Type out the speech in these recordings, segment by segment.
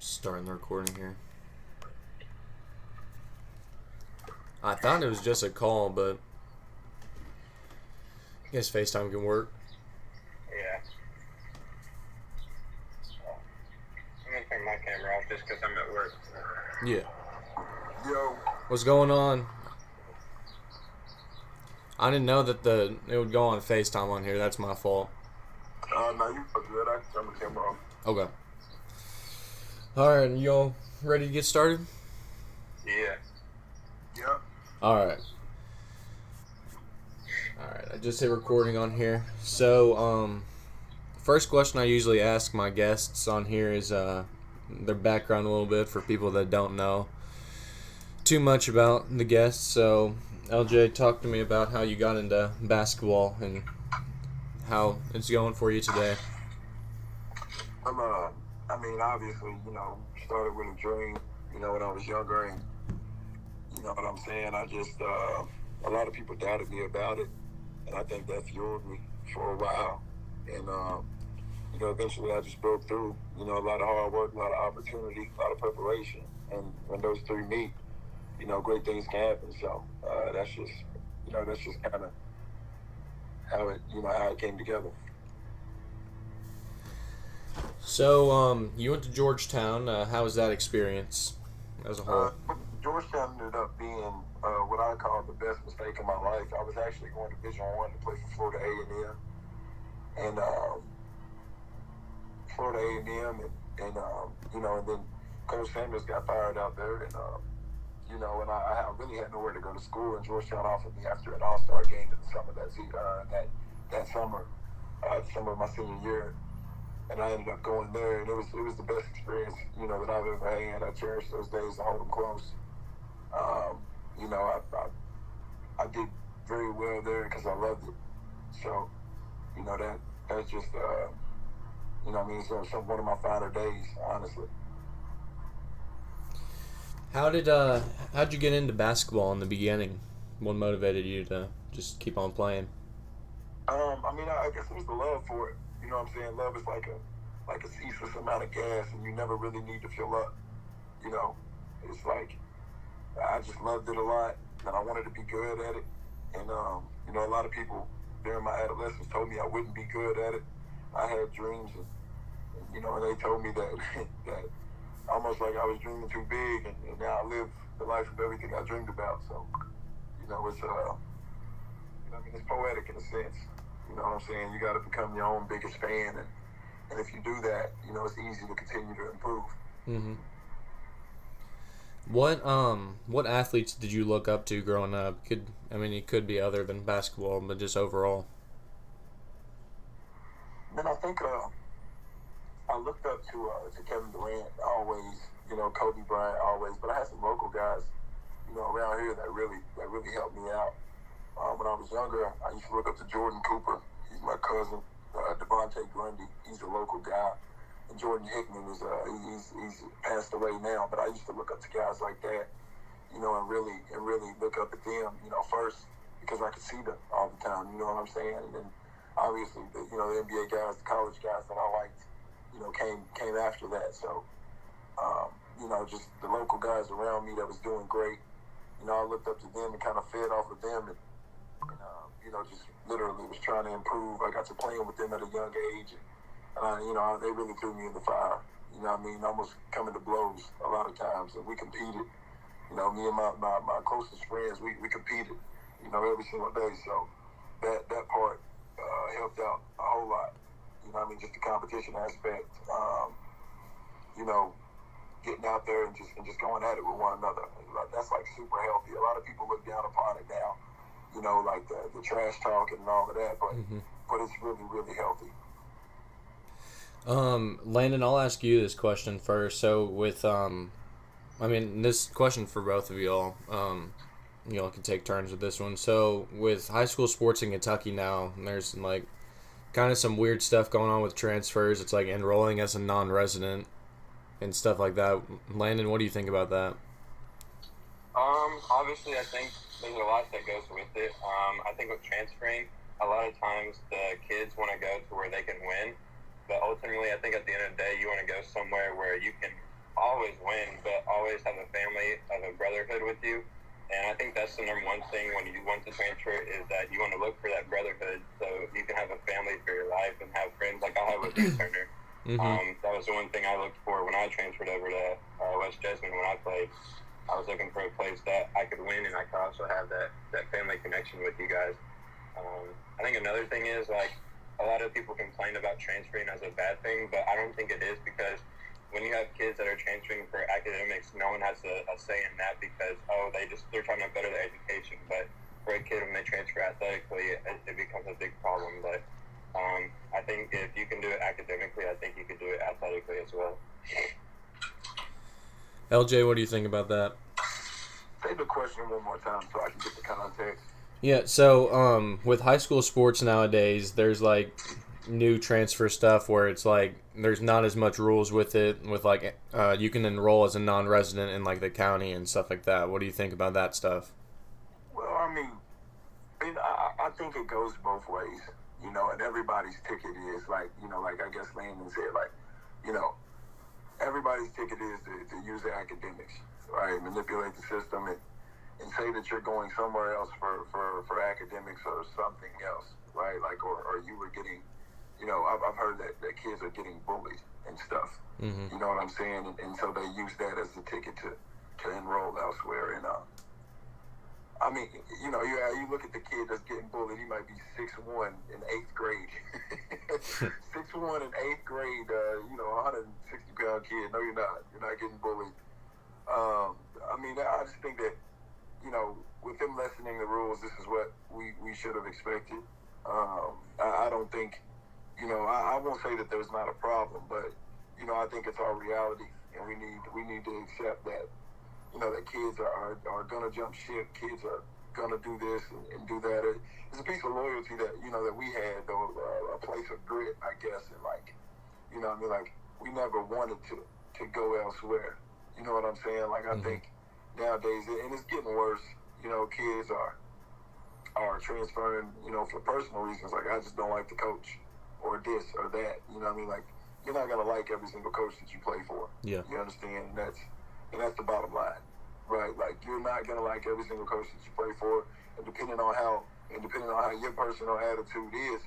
Starting the recording here. I thought it was just a call, but I guess FaceTime can work. Yeah. I'm gonna turn my camera off just because I'm at work. Yeah. Yo. What's going on? I didn't know that it would go on FaceTime on here. That's my fault. No, you are good. I can turn the camera off. Okay. Alright, y'all ready to get started? Yeah. Yep. Alright, I just hit recording on here. So, first question I usually ask my guests on here is their background a little bit for people that don't know too much about the guests. So, Eljay, talk to me about how you got into basketball and how it's going for you today. Obviously, started with a dream, when I was younger, and you know what I'm saying? I just, a lot of people doubted me about it, and I think that fueled me for a while, and, eventually I just broke through, a lot of hard work, a lot of opportunity, a lot of preparation, and when those three meet, great things can happen, so, that's just kind of how it came together. So, you went to Georgetown. How was that experience as a whole? Georgetown ended up being what I call the best mistake in my life. I was actually going to Division I to play for Florida A&M, and and then Coach Sanders got fired out there, and I really had nowhere to go to school, and Georgetown offered me after an All-Star game in the summer that summer, summer of my senior year. And I ended up going there, and it was the best experience, that I've ever had. I cherish those days. I hold them close. I did very well there because I loved it. So, that's just, it's one of my finer days, honestly. How'd you get into basketball in the beginning? What motivated you to just keep on playing? I guess it was the love for it. You know what I'm saying? Love is like a ceaseless amount of gas, and you never really need to fill up. It's like I just loved it a lot, and I wanted to be good at it. And a lot of people during my adolescence told me I wouldn't be good at it. I had dreams, and they told me that that almost like I was dreaming too big, and now I live the life of everything I dreamed about. So, it's poetic in a sense. You know what I'm saying? You got to become your own biggest fan, and if you do that, it's easy to continue to improve. Mm-hmm. What athletes did you look up to growing up? It could be other than basketball, but just overall. And I think I looked up to Kevin Durant always, Kobe Bryant always, but I had some local guys, around here that really helped me out. When I was younger, I used to look up to Jordan Cooper. He's my cousin. Devontae Grundy, he's a local guy. And Jordan Hickman is he's passed away now, but I used to look up to guys like that, and really look up at them, first because I could see them all the time. You know what I'm saying? And then obviously the NBA guys, the college guys that I liked, came after that. So just the local guys around me that was doing great. I looked up to them and kind of fed off of them, and just literally was trying to improve. I got to playing with them at a young age, and they really threw me in the fire. Almost coming to blows a lot of times, and we competed. Me and my closest friends, we competed, every single day. So that part helped out a whole lot. Just the competition aspect. Getting out there and just going at it with one another. That's like super healthy. A lot of people look down upon it now, like the trash talking and all of that, but but it's really, really healthy. Landon, I'll ask you this question first. So with this question for both of y'all. Y'all can take turns with this one. So with high school sports in Kentucky now, there's like kind of some weird stuff going on with transfers. It's like enrolling as a non-resident and stuff like that. Landon, what do you think about that? Obviously, I think there's a lot that goes with it. I think with transferring, a lot of times the kids want to go to where they can win, but ultimately, I think at the end of the day, you want to go somewhere where you can always win, but always have a family, have a brotherhood with you. And I think that's the number one thing when you want to transfer is that you want to look for that brotherhood so you can have a family for your life and have friends like I have with you, Turner. That was the one thing I looked for when I transferred over to West Jessamine when I played. I was looking for a place that I could win and I could also have that family connection with you guys. I think another thing is, like, a lot of people complain about transferring as a bad thing, but I don't think it is because when you have kids that are transferring for academics, no one has a say in that because, they're trying to better their education. But for a kid, when they transfer athletically, it becomes a big problem. But I think if you can do it academically, I think you could do it athletically as well. LJ, what do you think about that? Say the question one more time so I can get the context. Yeah, so with high school sports nowadays, there's like new transfer stuff where it's like there's not as much rules with it. With like you can enroll as a non-resident in like the county and stuff like that. What do you think about that stuff? Well, I mean, I think it goes both ways, and everybody's ticket is like, like I guess Landon said, like, everybody's ticket is to use their academics, right? Manipulate the system and say that you're going somewhere else for academics or something else, right? Like, or you were getting, I've heard that kids are getting bullied and stuff. You know what I'm saying? And so they use that as the ticket to enroll elsewhere. And I mean, you look at the kid that's getting bullied. He might be 6'1" in 8th grade. 6'1" in 8th grade. 160-pound kid. No, you're not. You're not getting bullied. I mean, I just think that, with them lessening the rules, this is what we should have expected. I don't think, I won't say that there's not a problem, but, I think it's our reality, and we need to accept that, that kids are going to jump ship, kids are going to do this and do that. It's a piece of loyalty that, that we had, though, a place of grit, I guess, and like, like, we never wanted to go elsewhere. You know what I'm saying? Like, I think nowadays, and it's getting worse, kids are transferring, for personal reasons. Like, I just don't like the coach or this or that. You know what I mean? Like, you're not going to like every single coach that you play for. Yeah. You understand? And that's the bottom line, right? Like, you're not going to like every single coach that you play for. And depending on how your personal attitude is,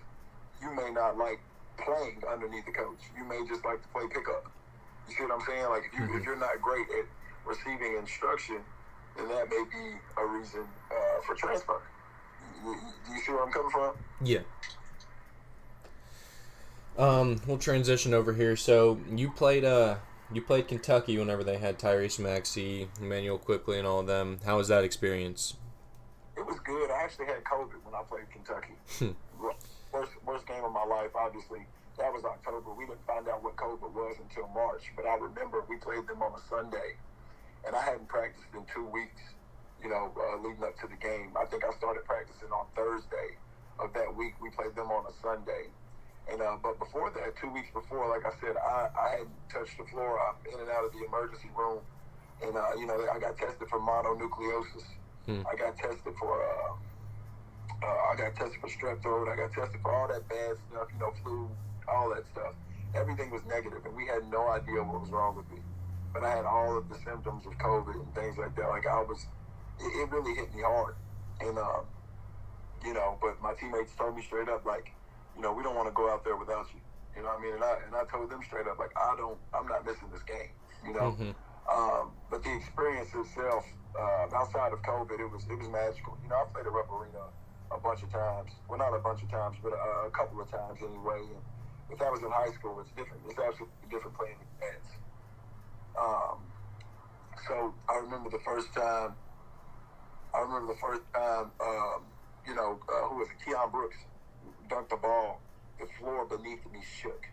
you may not like playing underneath the coach. You may just like to play pickup. You see what I'm saying? Like, if you're not great at receiving instruction, then that may be a reason for transfer. Do you see where I'm coming from? Yeah. We'll transition over here. So you played Kentucky whenever they had Tyrese Maxey, Emmanuel Quickly, and all of them. How was that experience? It was good. I actually had COVID when I played Kentucky. Worst game of my life, obviously. That was October. We didn't find out what COVID was until March. But I remember we played them on a Sunday, and I hadn't practiced in 2 weeks, leading up to the game. I think I started practicing on Thursday of that week. We played them on a Sunday. And but before that, 2 weeks before, like I said, I hadn't touched the floor. I'm in and out of the emergency room. And, I got tested for mononucleosis. I got tested for strep throat. I got tested for all that bad stuff, flu, all that stuff. Everything was negative, and we had no idea what was wrong with me. But I had all of the symptoms of COVID and things like that. Like, it really hit me hard. And, but my teammates told me straight up, like, we don't want to go out there without you. You know what I mean? And I told them straight up, like, I'm not missing this game, But the experience itself, outside of COVID, it was magical. I played at Rupp Arena a bunch of times. Well, not a bunch of times, but a couple of times anyway. And if that was in high school, it's different. It's absolutely different playing in advance. So I remember the first time, who was it? Keon Brooks dunked the ball. The floor beneath me shook.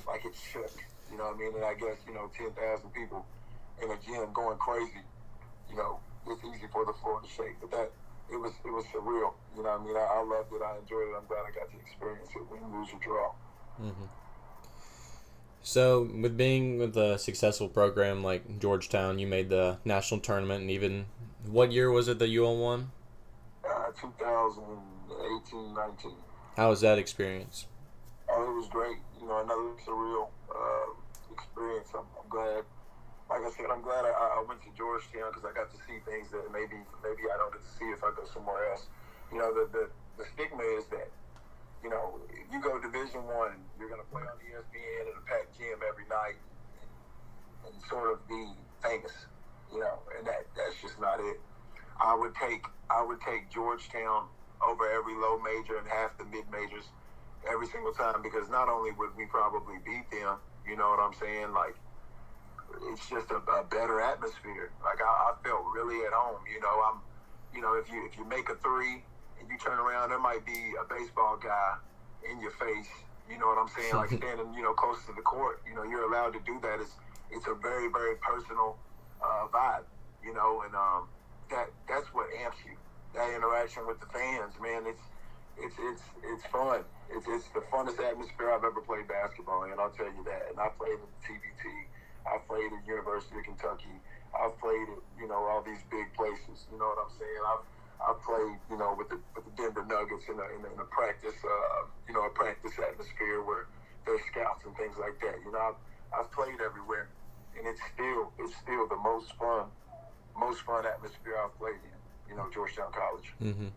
Like, it shook. You know what I mean? And I guess, 10,000 people in a gym going crazy, it's easy for the floor to shake. But it was surreal. You know what I mean? I loved it. I enjoyed it. I'm glad I got to experience it, win, lose, or draw. So, with being with a successful program like Georgetown, you made the national tournament, and even, what year was it that you all won? 2018-19. How was that experience? Oh, it was great. Another surreal experience. I'm glad, like I said, I'm glad I went to Georgetown because I got to see things that maybe I don't get to see if I go somewhere else. You know, the stigma is that, you know, if you go Division I, you're going to play on ESPN in a packed gym every night and sort of be famous, you know, and that's just not it. I would take Georgetown over every low major and half the mid majors every single time, because not only would we probably beat them, you know what I'm saying? Like, it's just a better atmosphere. Like, I felt really at home. You know, if you make a three and you turn around, there might be a baseball guy in your face. You know what I'm saying? Like, standing, you know, close to the court. You know, you're allowed to do that. It's a very, very personal vibe. You know, and that's what amps you. That interaction with the fans, man. It's fun. It's the funnest atmosphere I've ever played basketball in, I'll tell you that. And I played at TBT. I've played at University of Kentucky. I've played at, you know, all these big places. You know what I'm saying? I've played, you know, with the Denver Nuggets in a practice, you know, a practice atmosphere where there's scouts and things like that. You know, I've played everywhere, and it's still the most fun atmosphere I've played in. You know, Georgetown College. Mm-hmm.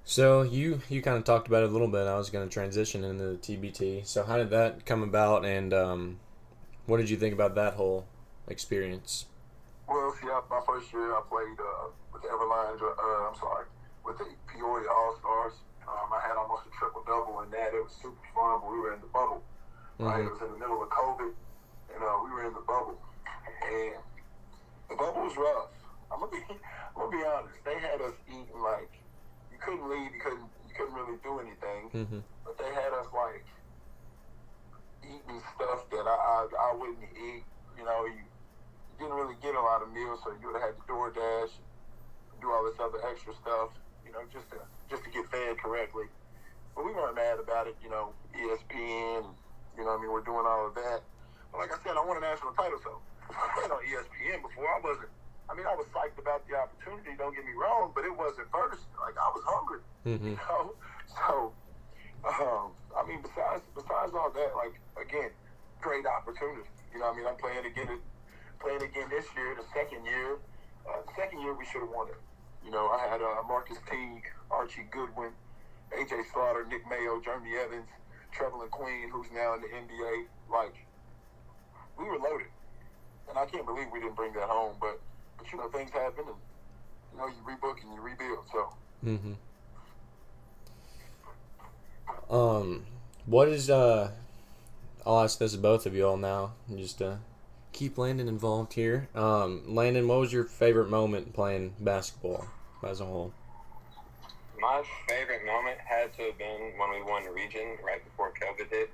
So you kind of talked about it a little bit. I was going to transition into the TBT. So how did that come about, and what did you think about that whole experience? Well, see, my first year I played with the with the Peoria All-Stars. I had almost a triple-double in that. It was super fun, but we were in the bubble, right? Mm-hmm. It was in the middle of COVID, and we were in the bubble. And the bubble was rough. I'm gonna be honest. They had us eating like, you couldn't leave, you couldn't really do anything. Mm-hmm. But they had us like eating stuff that I wouldn't eat. You know, you didn't really get a lot of meals, so you would have had to DoorDash, do all this other extra stuff, you know, just to get fed correctly. But we weren't mad about it, you know. ESPN, you know what I mean, we're doing all of that. But like I said, I won a national title, so I played on ESPN before. I was psyched about the opportunity, don't get me wrong, but it wasn't first. Like, I was hungry, Mm-hmm. you know? So, I mean, besides all that, like, again, great opportunity. You know what I mean? I'm playing again this year, the second year. Second year, we should have won it. You know, I had Marcus Teague, Archie Goodwin, Eljay Slaughter, Nick Mayo, Jeremy Evans, Trevelyan Queen, who's now in the NBA. Like, we were loaded. And I can't believe we didn't bring that home, but you know, things happen, and you know, you rebook and you rebuild. So, what is I'll ask this of both of you all now, just keep Landon involved here. Landon, what was your favorite moment playing basketball as a whole? My favorite moment had to have been when we won the region right before COVID hit.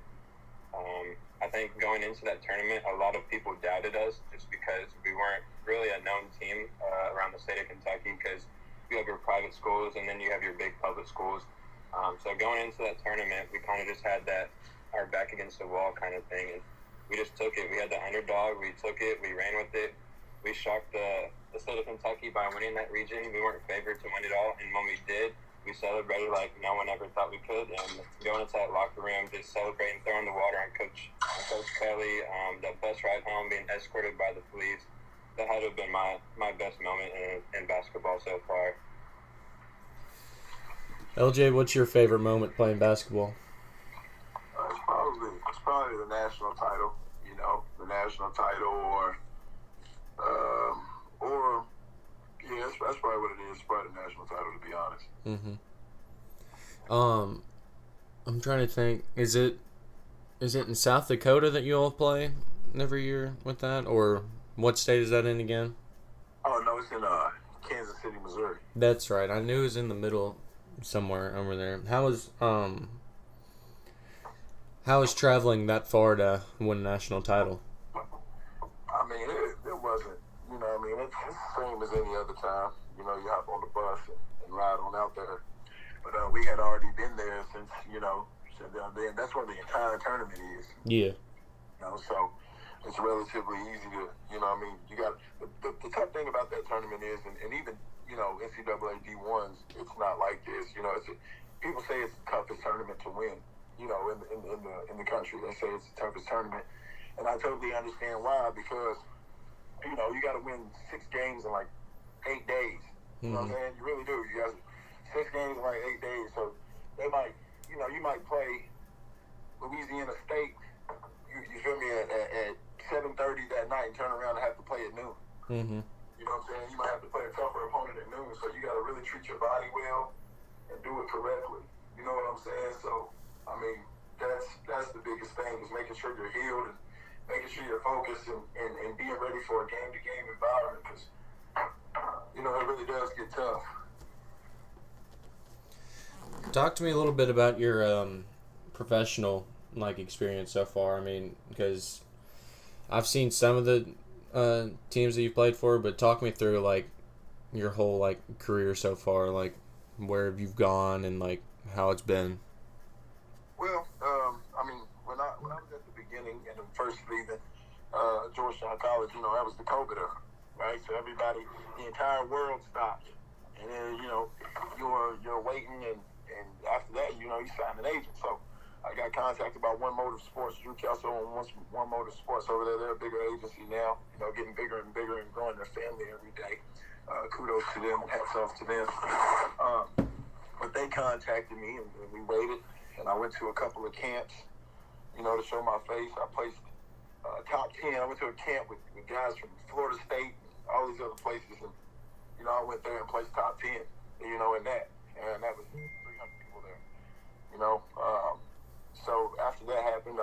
I think going into that tournament, a lot of people doubted us just because we weren't really a known team around the state of Kentucky, because you have your private schools and then you have your big public schools. So going into that tournament, we kind of just had that our back against the wall kind of thing, and we just took it. We had the underdog. We took it. We ran with it. We shocked the state of Kentucky by winning that region. We weren't favored to win it all, and when we did, we celebrated like no one ever thought we could. And going into that locker room, just celebrating, throwing the water on Coach Kelly, the bus ride home, being escorted by the police. That had to have been my best moment in basketball so far. LJ, what's your favorite moment playing basketball? It's probably the national title. You know, the national title, or yeah, that's probably what it is. It's probably the national title, to be honest. Mm-hmm. I'm trying to think. Is it in South Dakota that you all play every year with that, or what state is that in again? Oh no, it's in Kansas City, Missouri. That's right. I knew it was in the middle somewhere over there. How is traveling that far to win a national title? I mean, it wasn't. You know, I mean, it's the same as any other time. You know, you hop on the bus and ride on out there. But we had already been there since then. That's where the entire tournament is. Yeah. You know, so it's relatively easy to, you know, I mean, you got the tough thing about that tournament is, and even, you know, NCAA D1s, it's not like this. You know, people say it's the toughest tournament to win. You know, in the country, they say it's the toughest tournament. And I totally understand why, because, you know, you got to win 6 games in like 8 days. You know what I'm saying? You really do. You got 6 games in like 8 days. So they might, you know, you might play Louisiana State, you feel me, at 7:30 that night and turn around and have to play at noon. You know what I'm saying? You might have to play a tougher opponent at noon. So you got to really treat your body well and do it correctly. You know what I'm saying? So, I mean, that's the biggest thing, is making sure you're healed and making sure you're focused and being ready for a game-to-game environment, because, you know, it really does get tough. Talk to me a little bit about your professional experience so far. I mean, because I've seen some of the teams that you've played for, but talk me through your whole career so far, where have you gone and how it's been. Well, I mean, when I was at the beginning and the first leaving Georgetown College, you know, that was the COVID era, right? So everybody, the entire world stopped, and then, you know, you're waiting, and after that, you know, you sign an agent. So I got contacted by One Motive Sports, Drew Kelso, and One Motive Sports over there. They're a bigger agency now, you know, getting bigger and bigger and growing their family every day. Kudos to them, hats off to them. But they contacted me, and we waited, and I went to a couple of camps, you know, to show my face. I placed top 10. I went to a camp with guys from Florida State, all these other places, and, you know, I went there and placed top 10, you know, in that. And that was 300 people there, you know. So after that happened,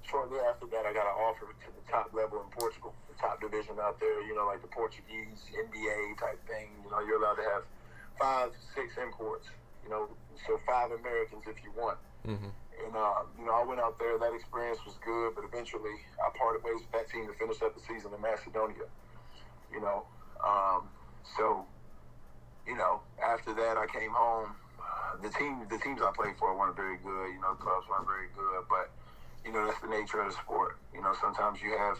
shortly after that, I got an offer to the top level in Portugal, the top division out there, you know, like the Portuguese NBA type thing. You know, you're allowed to have 5 to 6 imports, you know, so 5 Americans if you want. And, you know, I went out there. That experience was good, but eventually I parted ways with that team to finish up the season in Macedonia, you know. So, you know, after that I came home. The teams I played for weren't very good, you know, clubs weren't very good, but, you know, that's the nature of the sport. You know, sometimes you have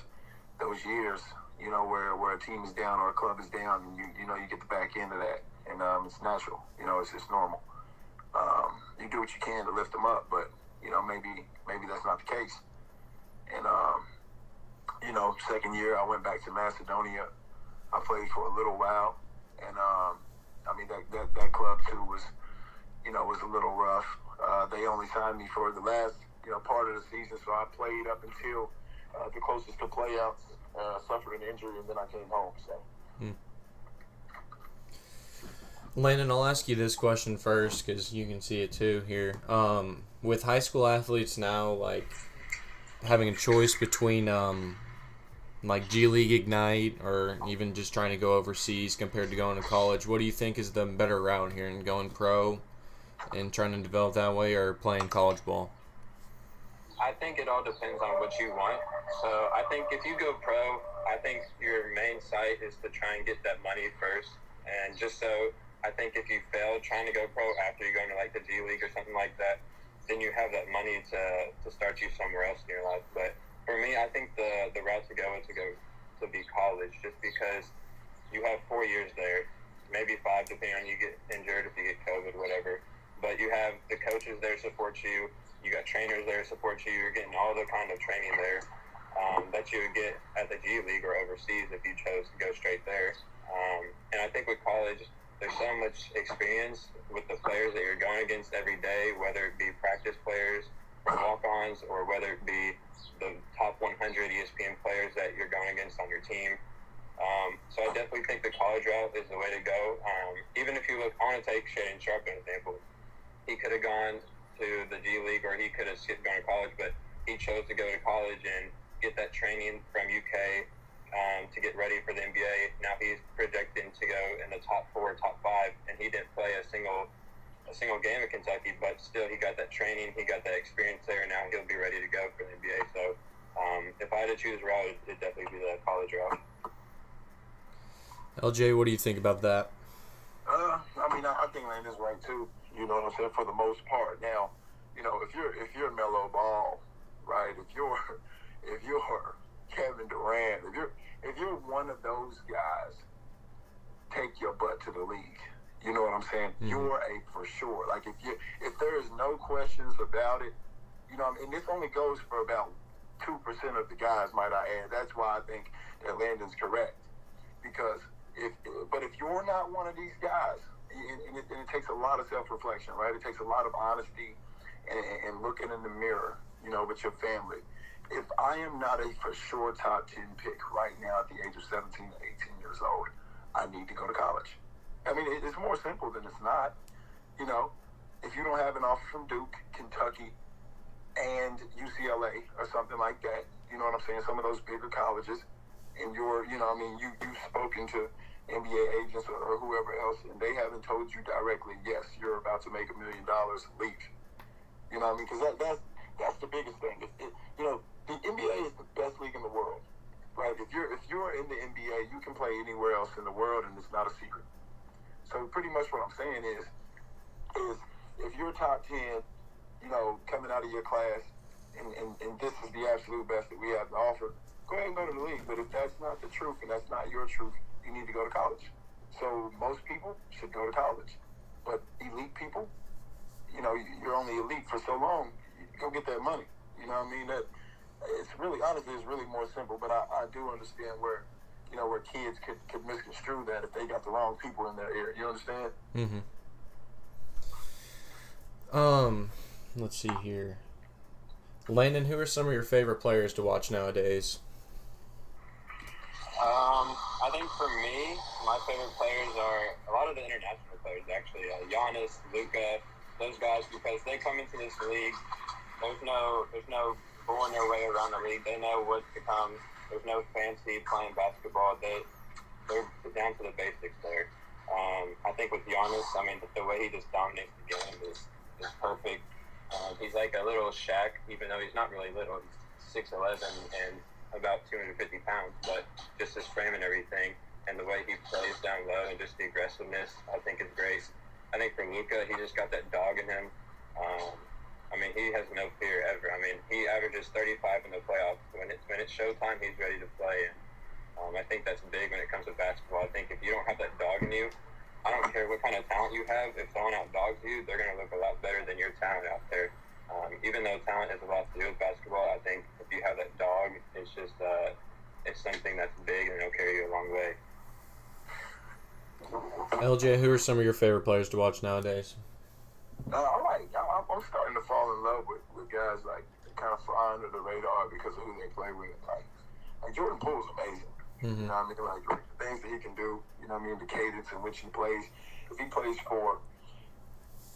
those years, you know, where a team is down or a club is down, and you know, you get the back end of that, and it's natural, you know, it's just normal. You do what you can to lift them up, but, you know, maybe that's not the case. And, you know, second year I went back to Macedonia. I played for a little while, and, I mean, that club too was, you know, was a little rough. They only signed me for the last, you know, part of the season, so I played up until the closest to playouts, suffered an injury, and then I came home. So. Landon, I'll ask you this question first because you can see it too here. With high school athletes now, having a choice between G League Ignite or even just trying to go overseas compared to going to college, what do you think is the better route here, in going pro and trying to develop that way, or playing college ball? I think it all depends on what you want. So I think if you go pro, I think your main sight is to try and get that money first. And just so, I think if you fail trying to go pro after you go into the G League or something like that, then you have that money to start you somewhere else in your life. But for me, I think the route to go is to be college, just because you have 4 years there, maybe 5 depending on you get injured, if you get COVID, whatever. But you have the coaches there support you. You got trainers there support you. You're getting all the kind of training there that you would get at the G League or overseas if you chose to go straight there. And I think with college, there's so much experience with the players that you're going against every day, whether it be practice players from walk-ons or whether it be the top 100 ESPN players that you're going against on your team. So I definitely think the college route is the way to go. Even if you look, I want to take Shaden Sharp as an example. He could have gone to the G League or he could have skipped going to college, but he chose to go to college and get that training from UK to get ready for the NBA. Now he's projected to go in the top 4, top 5, and he didn't play a single game at Kentucky, but still he got that training, he got that experience there, and now he'll be ready to go for the NBA. So if I had to choose a route, it'd definitely be the college route. Eljay, what do you think about that? I mean, I think Landon's right too. You know what I'm saying? For the most part. Now, you know, if you're Melo Ball, right? If you're Kevin Durant, if you're one of those guys, take your butt to the league. You know what I'm saying? You're a for sure. If there is no questions about it, you know, and this only goes for about 2% of the guys, might I add. That's why I think that Landon's correct. Because if you're not one of these guys, and it takes a lot of self-reflection, right? It takes a lot of honesty and looking in the mirror, with your family. If I am not a for sure top 10 pick right now at the age of 17 to 18 years old, I need to go to college. I mean, it's more simple than it's not. If you don't have an offer from Duke, Kentucky, and UCLA or something like that, you know what I'm saying? Some of those bigger colleges, and you've spoken to NBA agents or whoever else, and they haven't told you directly, yes, you're about to make $1 million, leave. You know what I mean? Because that's the biggest thing. The NBA is the best league in the world, right? If you're in the NBA, you can play anywhere else in the world, and it's not a secret. So pretty much what I'm saying is if you're top 10, coming out of your class, and this is the absolute best that we have to offer, go ahead and go to the league. But if that's not the truth and that's not your truth, you need to go to college. So most people should go to college. But elite people, you're only elite for so long. Go get that money. You know what I mean? Honestly, it's really more simple. But I do understand where kids could misconstrue that if they got the wrong people in their ear. You understand? Mm-hmm. Let's see here. Landon, who are some of your favorite players to watch nowadays? I think for me, my favorite players are a lot of the international players, actually. Giannis, Luka, those guys, because they come into this league. There's no bulling their way around the league. They know what to come. There's no fancy playing basketball. They're down to the basics there. I think with Giannis, the way he just dominates the game is perfect. He's like a little Shaq, even though he's not really little. He's 6'11" and about 250 pounds, but just his frame and everything, and the way he plays down low and just the aggressiveness, I think is great. I think for Luka, he just got that dog in him. He has no fear ever. He averages 35 in the playoffs. When it's showtime, he's ready to play. And I think that's big when it comes to basketball. I think if you don't have that dog in you, I don't care what kind of talent you have. If someone outdogs you, they're going to look a lot better than your talent out there. Even though talent has a lot to do with basketball, I think if you have that dog, it's just it's something that's big and it'll carry you a long way. Eljay, who are some of your favorite players to watch nowadays? I'm starting to fall in love with guys like kind of fly under the radar because of who they play with. Like Jordan Poole's amazing. Mm-hmm. You know what I mean? Like the things that he can do. You know what I mean? The cadence in which he plays. If he plays for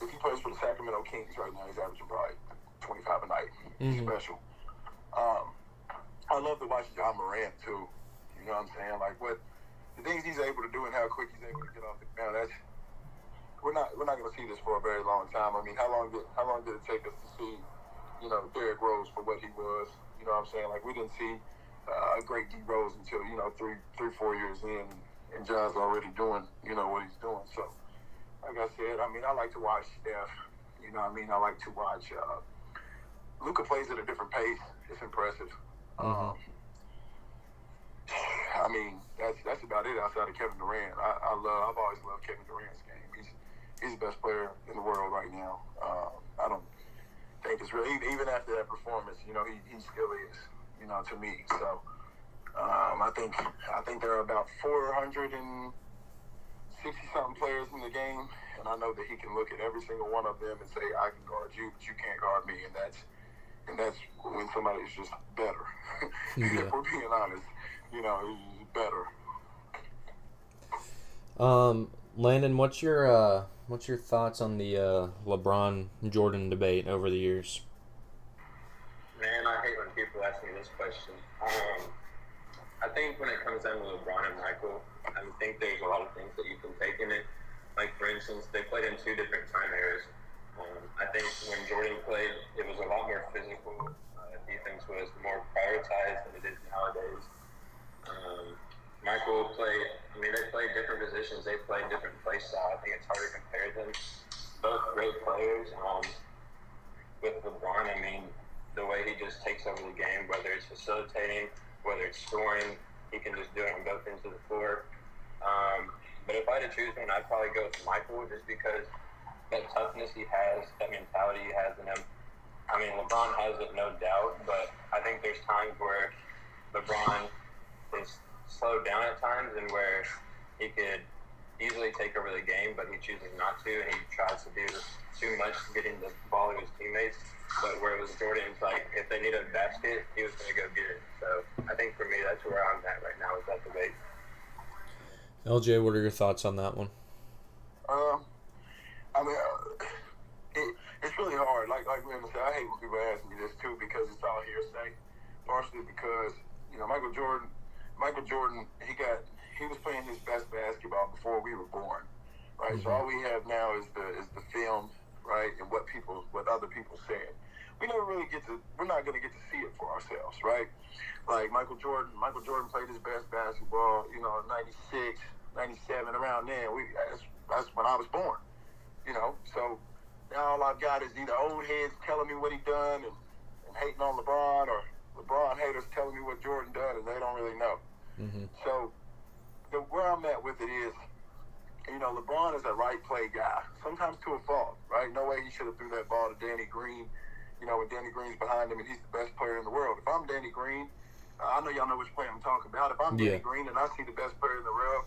the Sacramento Kings right now, he's averaging probably 25 a night. He's special. I love to watch John Morant too. You know what I'm saying? Like the things he's able to do and how quick he's able to get off the ground. We're not going to see this for a very long time. How long did it take us to see, Derrick Rose for what he was? You know what I'm saying? Like we didn't see a great D Rose until 3-4 years in, and John's already doing what he's doing. So, like I said, I like to watch Steph. You know what I mean? I like to watch Luka plays at a different pace. It's impressive. That's about it outside of Kevin Durant. I've always loved Kevin Durant's game. He's the best player in the world right now. I don't think it's really, even after that performance, he still is, to me. So I think there are about 460 something players in the game, and I know that he can look at every single one of them and say, I can guard you, but you can't guard me, and that's when somebody's just better. Yeah. If we're being honest, he's better. Landon, what's your thoughts on the LeBron Jordan debate over the years? Man, I hate when people ask me this question. I think when it comes down to LeBron and Michael, I think there's a lot of things that you can take in it. Like, for instance, they played in two different time eras. I think when Jordan played, it was a lot more physical. Defense was more prioritized than it is nowadays. Michael played, they played different positions. They played different play style. I think it's hard to compare them. Both great players. With LeBron, the way he just takes over the game, whether it's facilitating, whether it's scoring, he can just do it on both ends of the floor. But if I had to choose one, I'd probably go with Michael, just because that toughness he has, that mentality he has in him, I mean, LeBron has it, no doubt, but I think there's times where LeBron is slowed down at times and where he could easily take over the game, but he chooses not to, and he tries to do too much getting the ball to his teammates. But where it was Jordan's, like, if they need a basket, he was going to go get it. So I think for me, that's where I'm at right now with that debate. LJ, what are your thoughts on that one? I mean, it's really hard. Like Raymond said, I hate when people ask me this too because it's all hearsay. Partially because Michael Jordan, he was playing his best basketball before we were born, right? Mm-hmm. So all we have now is the film, right, and what other people said. We're not going to get to see it for ourselves, right? Like Michael Jordan played his best basketball, 96, 97, around then. That's when I was born, So now all I've got is either old heads telling me what he done and hating on LeBron, or LeBron haters telling me what Jordan done, and they don't really know. Mm-hmm. So where I'm at with it is, LeBron is a right play guy, sometimes to a fault, right? No way he should have threw that ball to Danny Green, when Danny Green's behind him and he's the best player in the world. If I'm Danny Green, I know y'all know which player I'm talking about. If I'm Danny Green and I see the best player in the world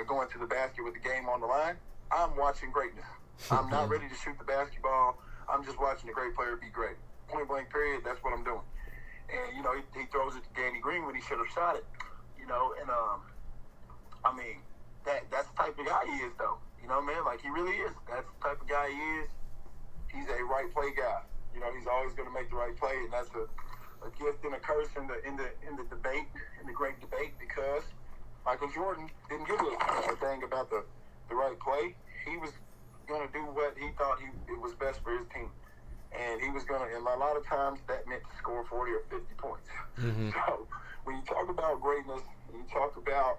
going to the basket with the game on the line, I'm watching greatness. I'm not ready to shoot the basketball. I'm just watching the great player be great. Point blank period, that's what I'm doing. And, he throws it to Danny Green when he should have shot it, and I mean, that's the type of guy he is, though. Man, like, he really is. That's the type of guy he is. He's a right play guy. He's always going to make the right play, and that's a gift and a curse in the debate, in the great debate, because Michael Jordan didn't give a thing about the right play. He was going to do what he thought it was best for his team. And he was going to, and a lot of times that meant to score 40 or 50 points. Mm-hmm. So when you talk about greatness, when you talk about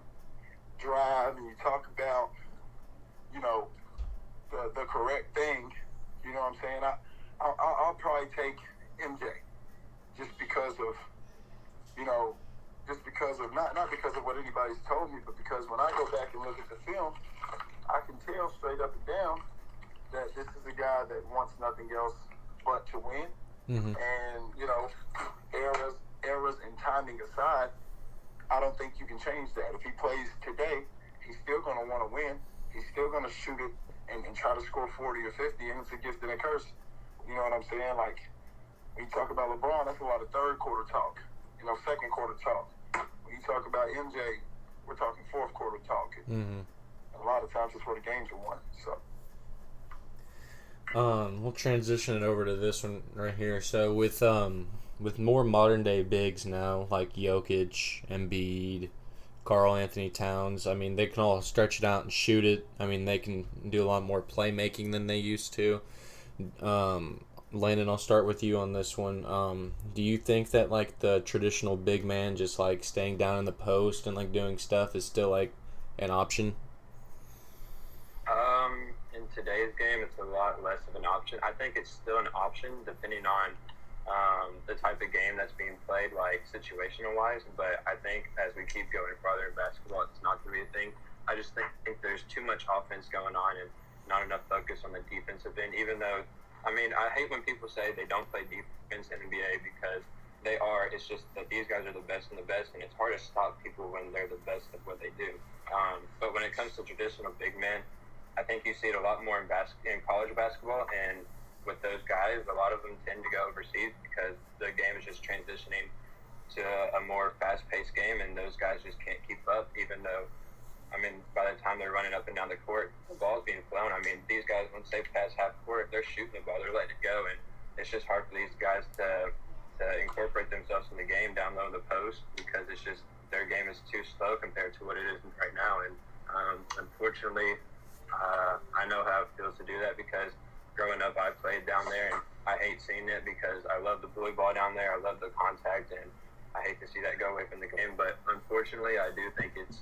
drive, and you talk about, the correct thing, you know what I'm saying? I'll probably take MJ just because of, not because of what anybody's told me, but because when I go back and look at the film, I can tell straight up and down that this is a guy that wants nothing else but to win. Mm-hmm. And, errors and timing aside, I don't think you can change that. If he plays today, he's still going to want to win. He's still going to shoot it and try to score 40 or 50, and it's a gift and a curse. You know what I'm saying? Like, when you talk about LeBron, that's a lot of third quarter talk, second quarter talk. When you talk about MJ, we're talking fourth quarter talk. Mm-hmm. And a lot of times it's where the games are won. So. We'll transition it over to this one right here. So with more modern day bigs now, like Jokic, Embiid, Karl Anthony Towns, I mean, they can all stretch it out and shoot it. I mean, they can do a lot more playmaking than they used to. Landon, I'll start with you on this one. Do you think that, like, the traditional big man just, like, staying down in the post and, like, doing stuff is still, like, an option? In today's game, it's a lot less of an option. I think it's still an option depending on the type of game that's being played, like situational-wise. But I think as we keep going farther in basketball, it's not going to be a thing. I just think there's too much offense going on and not enough focus on the defensive end, even though, I mean, I hate when people say they don't play defense in NBA because they are. It's just that these guys are the best and the best, and it's hard to stop people when they're the best at what they do. But when it comes to traditional big men, I think you see it a lot more in college basketball, and with those guys, a lot of them tend to go overseas because the game is just transitioning to a more fast-paced game, and those guys just can't keep up, even though, I mean, by the time they're running up and down the court, the ball's being flown. I mean, these guys, once they pass half court, if they're shooting the ball, they're letting it go, and it's just hard for these guys to incorporate themselves in the game down low in the post because it's just their game is too slow compared to what it is right now. And unfortunately, I know how it feels to do that because growing up, I played down there, and I hate seeing it because I love the bully ball down there. I love the contact, and I hate to see that go away from the game. But unfortunately, I do think it's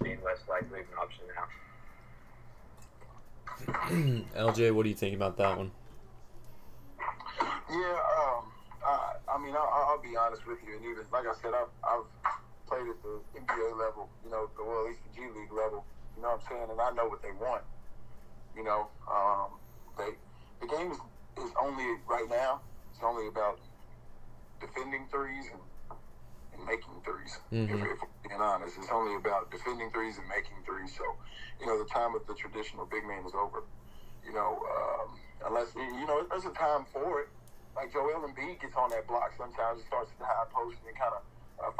being less likely of an option now. LJ, what do you think about that one? Yeah, I mean, I'll be honest with you, and even like I said, I've played at the NBA level, or at least the G League level. You know what I'm saying? And I know what they want. The game is only right now It's only about defending threes and making threes. If we're being honest, it's only about defending threes and making threes. So, the time of the traditional big man is over. Unless there's a time for it. Like Joel Embiid gets on that block sometimes. He starts at the high post and then kind of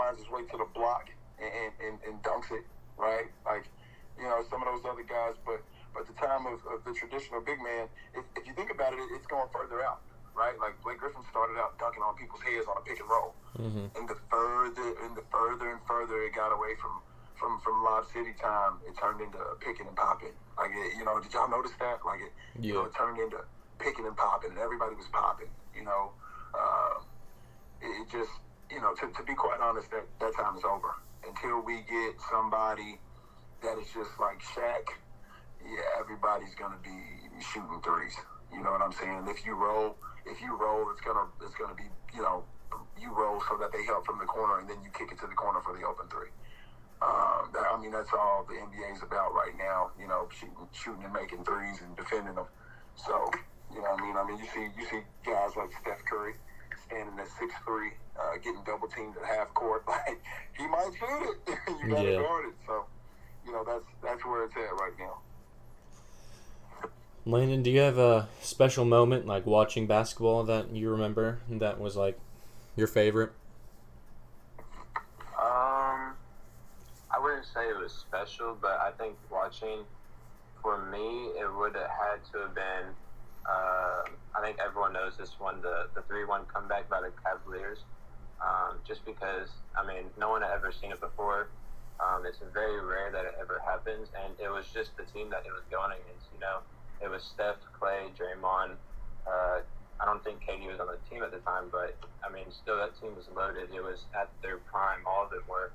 finds his way to the block and dunks it, right? Like, some of those other guys. But the time of the traditional big man, if you think about it, it's going further out, right? Like Blake Griffin started out dunking on people's heads on a pick and roll. And the further and further it got away from Lob City time, it turned into picking and popping. Like, did y'all notice that? Like, it turned into picking and popping, and everybody was popping. It just, to be quite honest, that time is over. Until we get somebody that is just like Shaq, everybody's gonna be shooting threes. You know what I'm saying? If you roll, it's gonna be, you roll so that they help from the corner, and then you kick it to the corner for the open three. That's all the NBA is about right now. Shooting and making threes and defending them. So, you see guys like Steph Curry standing at 6'3", getting double teamed at half court. Like, he might shoot it. You gotta guard it. So, that's where it's at right now. Landon, do you have a special moment, like watching basketball, that you remember that was like your favorite? I wouldn't say it was special, but I think watching, for me, it would have had to have been, I think everyone knows this one, the 3-1 comeback by the Cavaliers, just because, no one had ever seen it before. It's very rare that it ever happens, and it was just the team that it was going against, It was Steph, Clay, Draymond. I don't think KD was on the team at the time, but, still that team was loaded. It was at their prime. All of them were.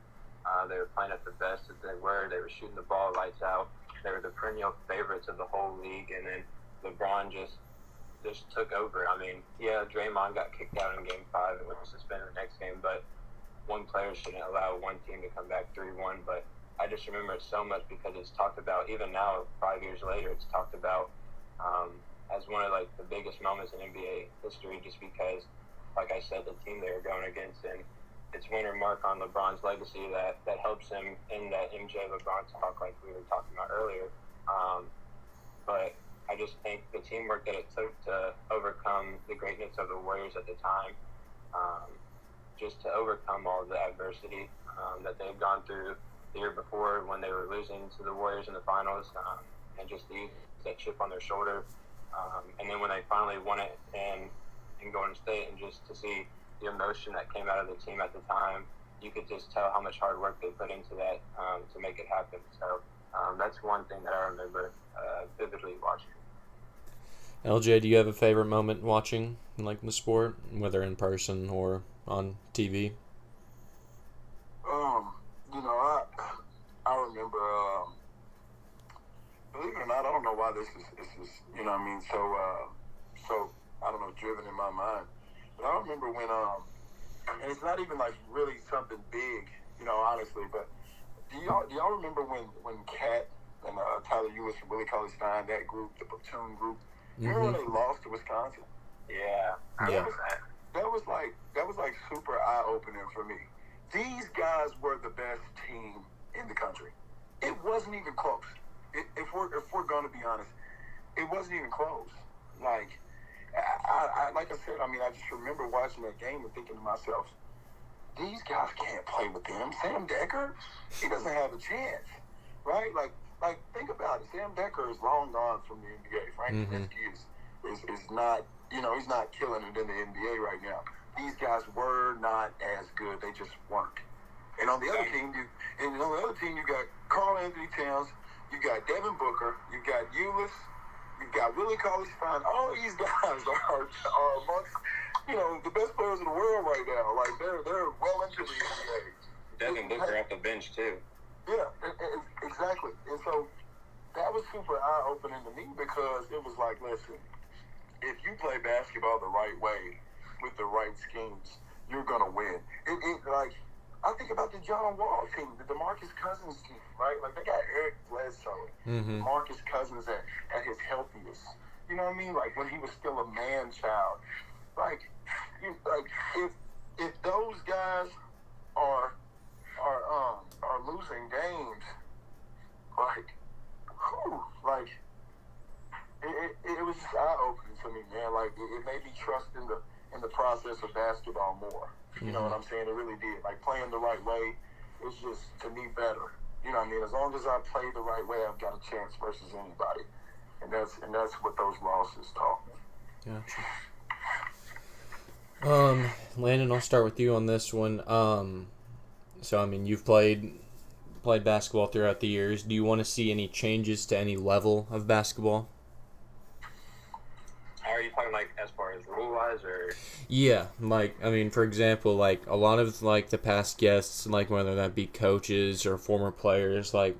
They were playing at the best that they were. They were shooting the ball lights out. They were the perennial favorites of the whole league, and then LeBron just took over. Draymond got kicked out in Game 5 and was suspended the next game, but one player shouldn't allow one team to come back 3-1. But I just remember it so much because it's talked about, even now, 5 years later, it's talked about as one of the biggest moments in NBA history, just because, like I said, the team they were going against, and it's one remark on LeBron's legacy that helps him in that MJ LeBron talk like we were talking about earlier. But I just think the teamwork that it took to overcome the greatness of the Warriors at the time, just to overcome all the adversity that they had gone through the year before when they were losing to the Warriors in the finals, and just that chip on their shoulder. And then when they finally won it in Golden State, and just to see the emotion that came out of the team at the time, you could just tell how much hard work they put into that to make it happen. So that's one thing that I remember vividly watching. Eljay, do you have a favorite moment watching the sport, whether in person or on TV? I remember, believe it or not, I don't know why this is so I don't know, driven in my mind. But I remember when, and it's not even really something big, honestly, but do y'all remember when Cat and Tyler Lewis and Willie Cauley-Stein, that group, the platoon group, remember when they lost to Wisconsin? Yeah. That was super eye-opening for me. These guys were the best team in the country. It wasn't even close. If we're going to be honest, it wasn't even close. Like I said, I just remember watching that game and thinking to myself, these guys can't play with them. Sam Decker, he doesn't have a chance, right? Like think about it. Sam Decker is long gone from the NBA. Frank Kaminsky is not, he's not killing it in the NBA right now. These guys were not as good. They just weren't. And on the other team, you got Karl Anthony Towns, you got Devin Booker, you got Ulis, you got Willie Cauley-Stein. All these guys are amongst, the best players in the world right now. Like they're well into the NBA. Devin Booker off the bench too. Yeah, exactly. And so that was super eye-opening to me because it was like, listen, if you play basketball the right way with the right schemes, you're gonna win. I think about the John Wall team, the DeMarcus Cousins team, right? Like, they got Eric Bledsoe, DeMarcus Cousins at his healthiest. You know what I mean? Like, when he was still a man-child. like, if those guys are losing games, like, whew, like it was just eye opening to me, man. Like it made me trust in the process of basketball more. You know what I'm saying? It really did. Like playing the right way is just to me better. You know what I mean? As long as I play the right way, I've got a chance versus anybody, and that's what those losses taught me. Gotcha. Landon, I'll start with you on this one. So I mean, you've played basketball throughout the years. Do you want to see any changes to any level of basketball? Are you talking like as far as rule wise or? Yeah, like I mean, for example, like a lot of like the past guests, like whether that be coaches or former players, like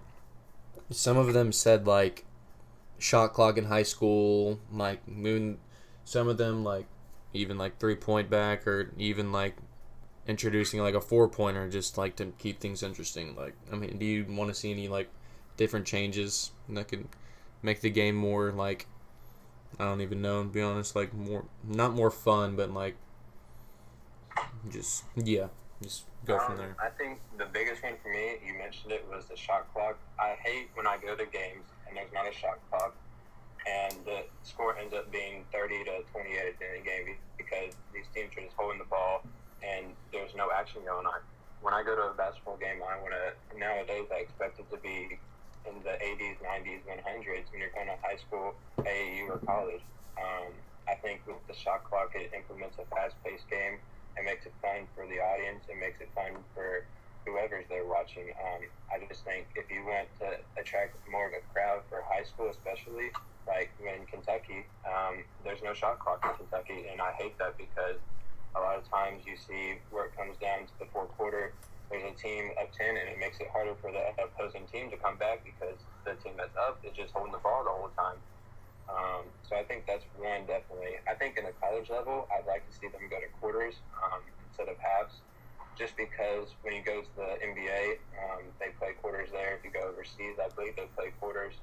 some of them said like shot clock in high school, like moon. Some of them like even like 3-point back or even like introducing like a 4-pointer just like to keep things interesting. Like I mean, do you want to see any like different changes that could make the game more like I don't even know, to be honest, like more not more fun, but like just go from there. I think the biggest one for me, you mentioned it, was the shot clock. I hate when I go to games and there's not a shot clock and the score ends up being 30 to 28 at the end of the game because these teams are just holding the ball and there's no action going on. When I go to a basketball game, nowadays I expect it to be in the 80s, 90s, 100s when you're going to high school, AAU, or college. I think with the shot clock, it implements a fast-paced game. It makes it fun for the audience. It makes it fun for whoever's there watching. I just think if you want to attract more of a crowd for high school especially, like in Kentucky, there's no shot clock in Kentucky, and I hate that because a lot of times you see where it comes down to the fourth quarter, there's a team up 10, and it makes it harder for the opposing team to come back because the team that's up is just holding the ball the whole time. So I think that's one, definitely. I think in the college level, I'd like to see them go to quarters instead of halves, just because when you go to the NBA, they play quarters there. If you go overseas, I believe they play quarters.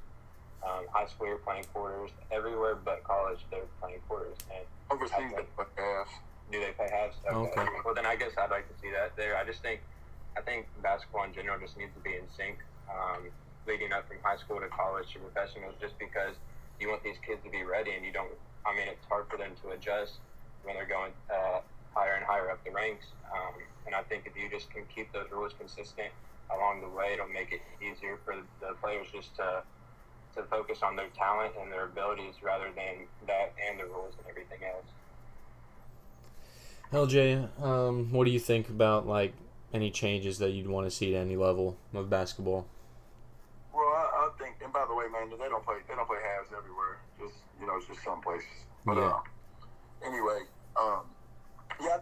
High school, you're playing quarters. Everywhere but college, they're playing quarters. And Overseas, they play halves. Do they play halves? Okay. Well, then I guess I'd like to see that there. I think basketball in general just needs to be in sync, leading up from high school to college to professionals, just because you want these kids to be ready, and it's hard for them to adjust when they're going higher and higher up the ranks. And I think if you just can keep those rules consistent along the way, it'll make it easier for the players just to focus on their talent and their abilities rather than that and the rules and everything else. Eljay, what do you think about like any changes that you'd want to see at any level of basketball? Well, I think, and by the way, man, they don't play halves everywhere. It's just some places. But anyway, I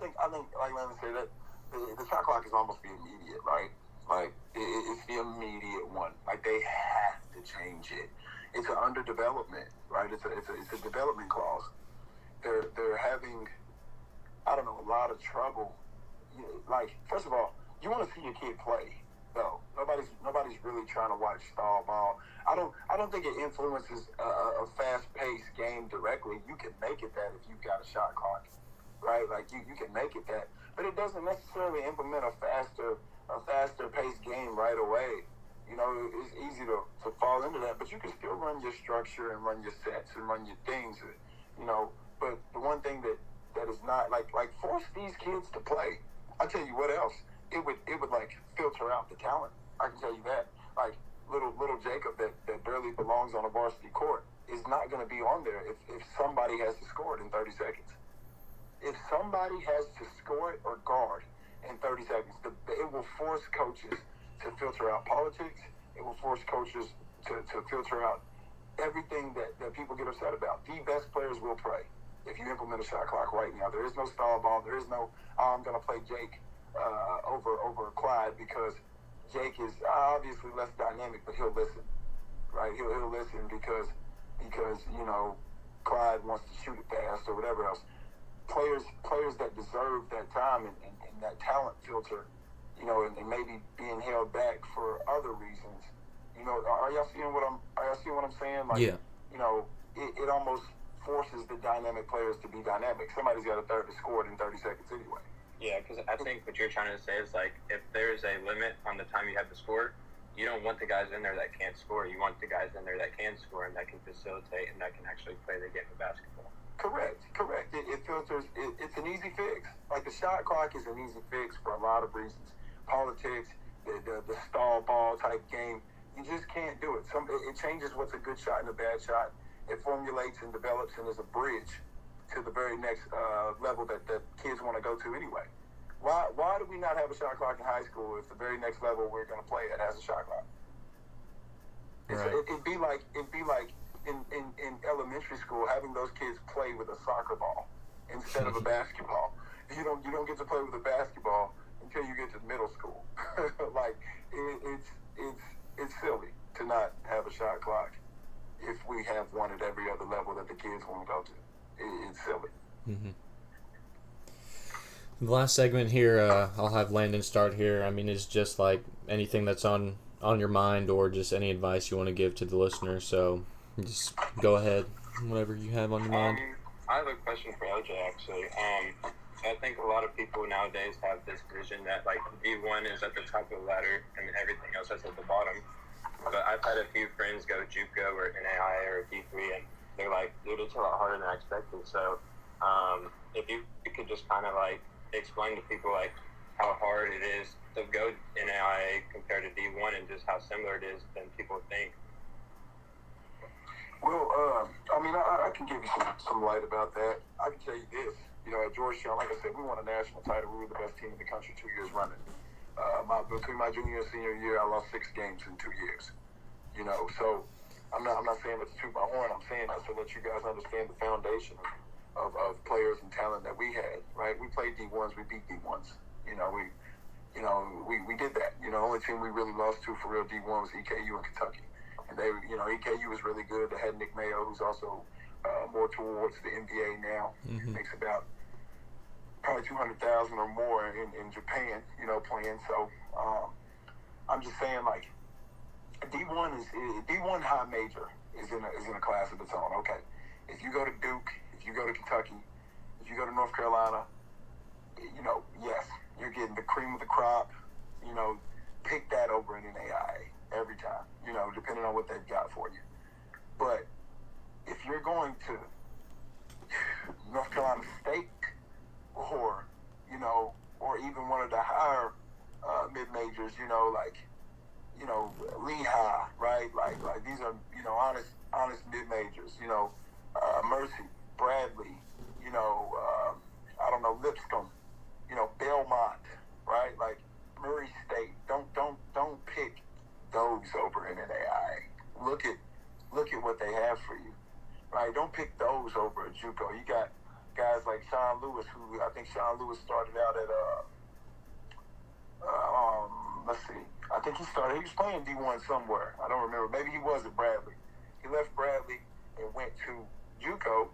think like Landon said, that the shot clock is almost the immediate, right? Like it's the immediate one. Like they have to change it. It's an underdevelopment, right? It's a development clause. They're having, I don't know, a lot of trouble. Like, first of all, you want to see your kid play. No, nobody's really trying to watch stall ball. I don't think it influences a fast-paced game directly. You can make it that if you've got a shot clock, right? Like you can make it that, but it doesn't necessarily implement a faster-paced game right away. It's easy to fall into that, but you can still run your structure and run your sets and run your things. But the one thing that is not like force these kids to play. I'll tell you what else. It would like filter out the talent. I can tell you that. Like little Jacob that barely belongs on a varsity court is not going to be on there if somebody has to score it in 30 seconds. If somebody has to score it or guard in 30 seconds, it will force coaches to filter out politics. It will force coaches to filter out everything that people get upset about. The best players will play if you implement a shot clock right now. There is no stall ball. There is no, I'm going to play Jake over Clyde because Jake is obviously less dynamic, but he'll listen, right? He'll listen because Clyde wants to shoot it fast or whatever else. Players that deserve that time and that talent filter, and maybe being held back for other reasons. Are y'all seeing what I'm saying? Like, yeah. It almost forces the dynamic players to be dynamic. Somebody's got to score it in 30 seconds anyway. Yeah, because I think what you're trying to say is, like, if there's a limit on the time you have to score, you don't want the guys in there that can't score. You want the guys in there that can score and that can facilitate and that can actually play the game of basketball. Correct. It filters. It's an easy fix. Like, the shot clock is an easy fix for a lot of reasons. Politics, the stall ball type game. You just can't do it. It changes what's a good shot and a bad shot. It formulates and develops and is a bridge to the very next level that kids want to go to anyway. Why do we not have a shot clock in high school if the very next level we're going to play at has a shot clock? Right. It'd be like in elementary school having those kids play with a soccer ball instead of a basketball. You don't get to play with a basketball until you get to middle school. Like, it's silly to not have a shot clock if we have one at every other level that the kids want to go to. It's silly. Mm-hmm. The last segment here, I'll have Landon start here. I mean, it's just like anything that's on your mind or just any advice you want to give to the listener. So just go ahead, whatever you have on your mind. I have a question for Eljay, actually. I think a lot of people nowadays have this vision that, like, D1 is at the top of the ladder and everything else is at the bottom. But I've had a few friends go JUCO or NAI or D3, and they're like, dude, it's a lot harder than I expected. So if you could just kind of, like, explain to people, like, how hard it is to go NAIA compared to D1 and just how similar it is than people think. Well, I mean, I can give you some light about that. I can tell you this. You know, at Georgetown, like I said, we won a national title. We were the best team in the country 2 years running. Between my junior and senior year, I lost 6 games in 2 years. You know, so I'm not saying that to toot my horn. I'm saying that to let you guys understand the foundation of players and talent that we had. Right? We played D1s. We beat D1s. We did that. You know, only team we really lost to for real D1 was EKU and Kentucky. And they, you know, EKU was really good. They had Nick Mayo, who's also more towards the NBA now. Mm-hmm. Makes about probably 200,000 or more in Japan, you know, playing. So I'm just saying, like, D1 high major is in a class of its own. Okay, if you go to Duke, if you go to Kentucky, if you go to North Carolina, you know, yes, you're getting the cream of the crop. You know, pick that over in NAIA every time. You know, depending on what they've got for you. But if you're going to North Carolina State, or, you know, or even one of the higher mid-majors, you know, like, you know, Lehigh, right? Like these are, you know, honest mid-majors, you know, Mercy, Bradley, you know, I don't know, Lipscomb, you know, Belmont, right? Like Murray State. Don't pick those over in NAIA. Look at what they have for you, right? Don't pick those over at JUCO. You got guys like Sean Lewis, who I think Sean Lewis started out at let's see. I think he was playing D1 somewhere. I don't remember. Maybe he was at Bradley. He left Bradley and went to JUCO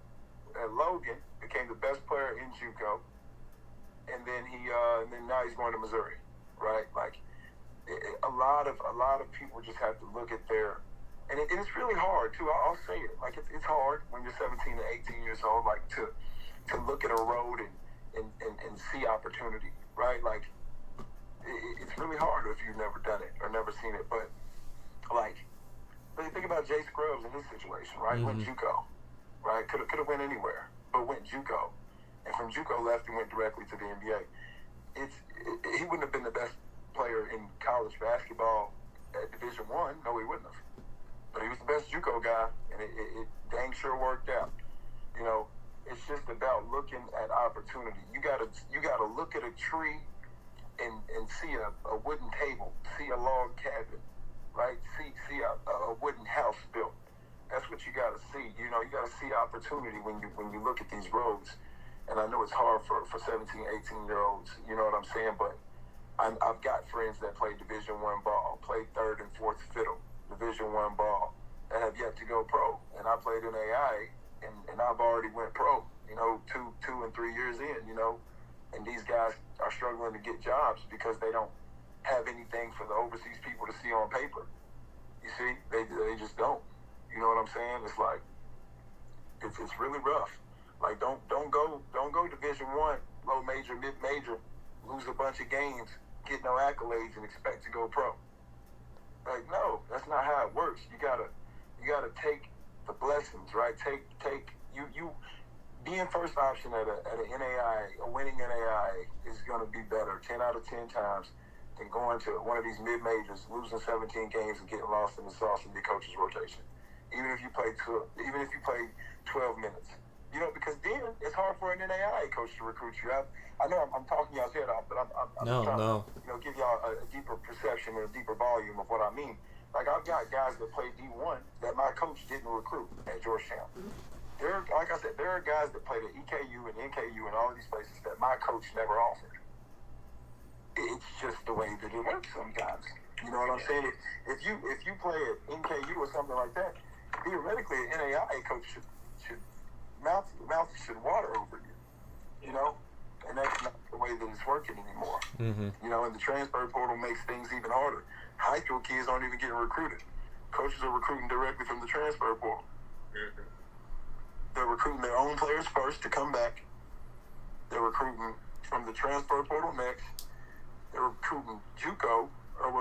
at Logan, became the best player in JUCO, and then now he's going to Missouri, right? Like a lot of people just have to look at their, and it's really hard too. I'll say it. Like it's hard when you're 17 to 18 years old, like to look at a road and see opportunity, right? Like it's really hard if you've never done it or never seen it. But like, think about Jay Scruggs in his situation, right? Mm-hmm. Went JUCO, right? Could have went anywhere, but went JUCO, and from JUCO left and went directly to the NBA. He wouldn't have been the best player in college basketball at Division I. No, he wouldn't have. But he was the best JUCO guy, and it dang sure worked out. You know, it's just about looking at opportunity. You gotta look at a tree and see a wooden table, see a log cabin, right? See a wooden house built. That's what you gotta see. You know, you gotta see opportunity when you look at these roads. And I know it's hard for 17, 18-year-olds, you know what I'm saying? But I've got friends that play Division I ball, played third and fourth fiddle, Division I ball, that have yet to go pro. And I played in AI, and I've already went pro, you know, two and 3 years in, you know. And these guys are struggling to get jobs because they don't have anything for the overseas people to see on paper. You see, they just don't. You know what I'm saying? It's like, It's really rough. Like don't go Division I, low major, mid major, lose a bunch of games, get no accolades, and expect to go pro. Like no, that's not how it works. You gotta take the blessings, right? Take you being first option at an NAI, a winning NAI is gonna be better 10 out of 10 times than going to one of these mid majors, losing 17 games and getting lost in the sauce in your coach's rotation. Even if you play 12 minutes. You know, because then it's hard for an NAIA coach to recruit you. I know I'm talking y'all's head off, but I'm trying to give y'all a deeper perception and a deeper volume of what I mean. Like, I've got guys that play D1 that my coach didn't recruit at Georgetown. Like I said, there are guys that played at EKU and NKU and all of these places that my coach never offered. It's just the way that it works sometimes. You know what I'm saying? If you play at NKU or something like that, theoretically, an NAIA coach should mouth should water over you, you know, and that's not the way that it's working anymore. Mm-hmm. You know, and the transfer portal makes things even harder. High school kids aren't even getting recruited. Coaches are recruiting directly from the transfer portal. Mm-hmm. They're recruiting their own players first to come back. They're recruiting from the transfer portal next. They're recruiting JUCO,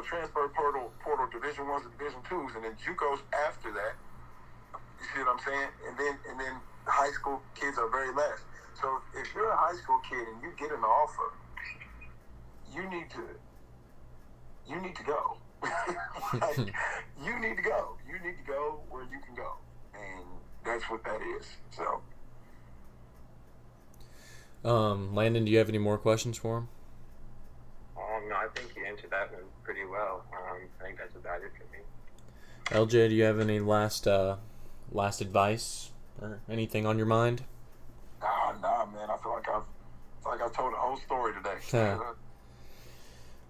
transfer portal Division I's and Division II's, and then JUCO's after that. You see what I'm saying? And then high school kids are very last. So if you're a high school kid and you get an offer, you need to go. Like, you need to go. You need to go where you can go. And that's what that is. So Landon, do you have any more questions for him? No, I think you answered that one pretty well. I think that's about it for me. Eljay, do you have any last advice or anything on your mind? Nah, man. I feel like I've told the whole story today.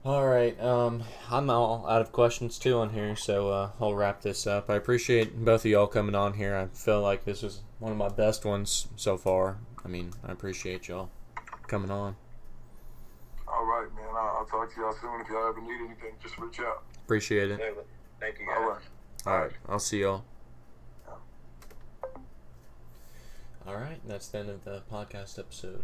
All right. I'm all out of questions too on here, so I'll wrap this up. I appreciate both of y'all coming on here. I feel like this was one of my best ones so far. I mean, I appreciate y'all coming on. All right, man. I'll talk to y'all soon. If y'all ever need anything, just reach out. Appreciate it. Thank you, guys. All right. I'll see y'all. All right, that's the end of the podcast episode.